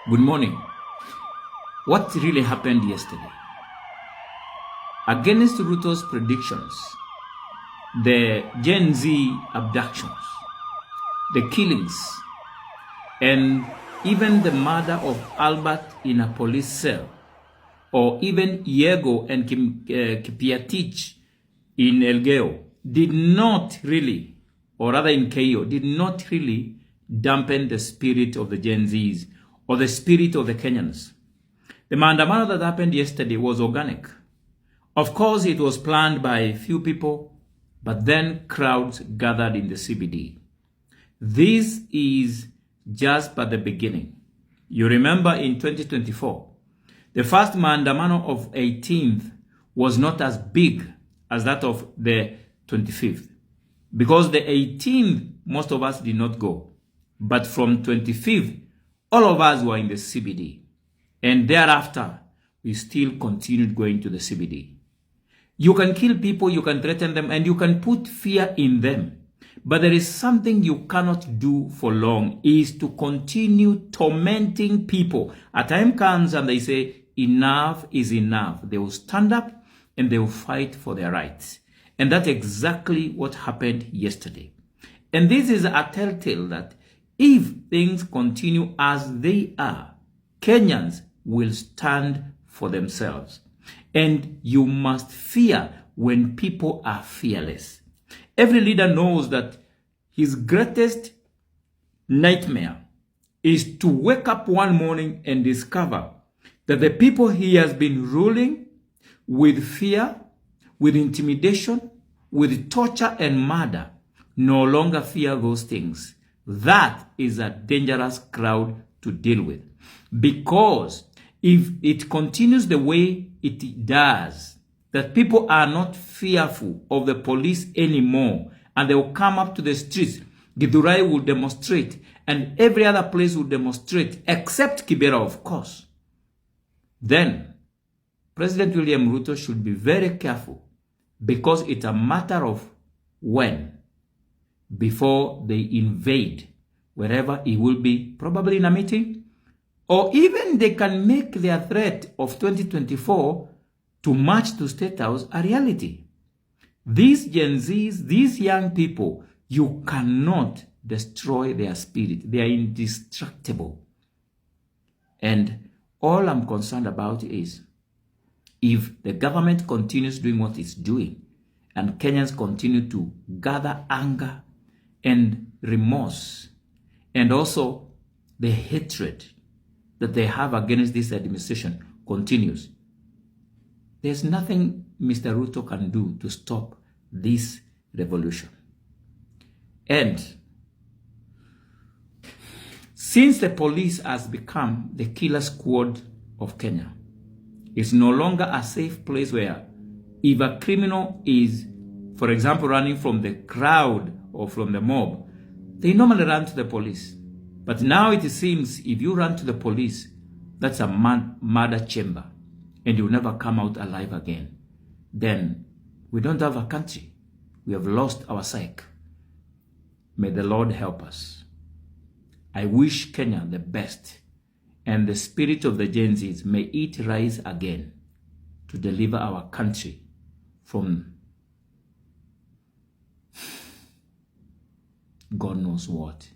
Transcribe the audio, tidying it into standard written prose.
Good morning. What really happened yesterday? Against Ruto's predictions, the Gen Z abductions, the killings, and even the murder of Albert in a police cell, or even Diego and Kipiatich in Elgeyo, did not really, or rather in Keyo, did not really dampen the spirit of the Gen Zs or the spirit of the Kenyans. The maandamano that happened yesterday was organic. Of course, it was planned by a few people, but then crowds gathered in the CBD. This is just but the beginning. You remember in 2024, the first maandamano of 18th was not as big as that of the 25th. Because the 18th, most of us did not go. But from 25th, all of us were in the CBD. And thereafter, we still continued going to the CBD. You can kill people, you can threaten them, and you can put fear in them. But there is something you cannot do for long, is to continue tormenting people. A time comes and they say, enough is enough. They will stand up and they will fight for their rights. And that's exactly what happened yesterday. And this is a telltale that if things continue as they are, Kenyans will stand for themselves. And you must fear when people are fearless. Every leader knows that his greatest nightmare is to wake up one morning and discover that the people he has been ruling with fear, with intimidation, with torture and murder no longer fear those things. That is a dangerous crowd to deal with. Because if it continues the way it does, that people are not fearful of the police anymore, and they will come up to the streets, Githurai will demonstrate, and every other place will demonstrate, except Kibera, of course, then President William Ruto should be very careful, because it's a matter of when, before they invade wherever he will be, probably in a meeting, or even they can make their threat of 2024 to march to State House a reality. These Gen Zs, these young people, you cannot destroy their spirit. They are indestructible. And all I'm concerned about is, if the government continues doing what it's doing, and Kenyans continue to gather anger and remorse, and also the hatred that they have against this administration continues, there's nothing Mr. Ruto can do to stop this revolution. And since the police has become the killer squad of Kenya, it's no longer a safe place where if a criminal is, for example, running from the crowd or from the mob, they normally run to the police. But now it seems if you run to the police, that's a murder chamber, and you'll never come out alive again. Then we don't have a country. We have lost our psyche. May the Lord help us. I wish Kenya the best, and the spirit of the Gen Zs, may it rise again to deliver our country from God knows what.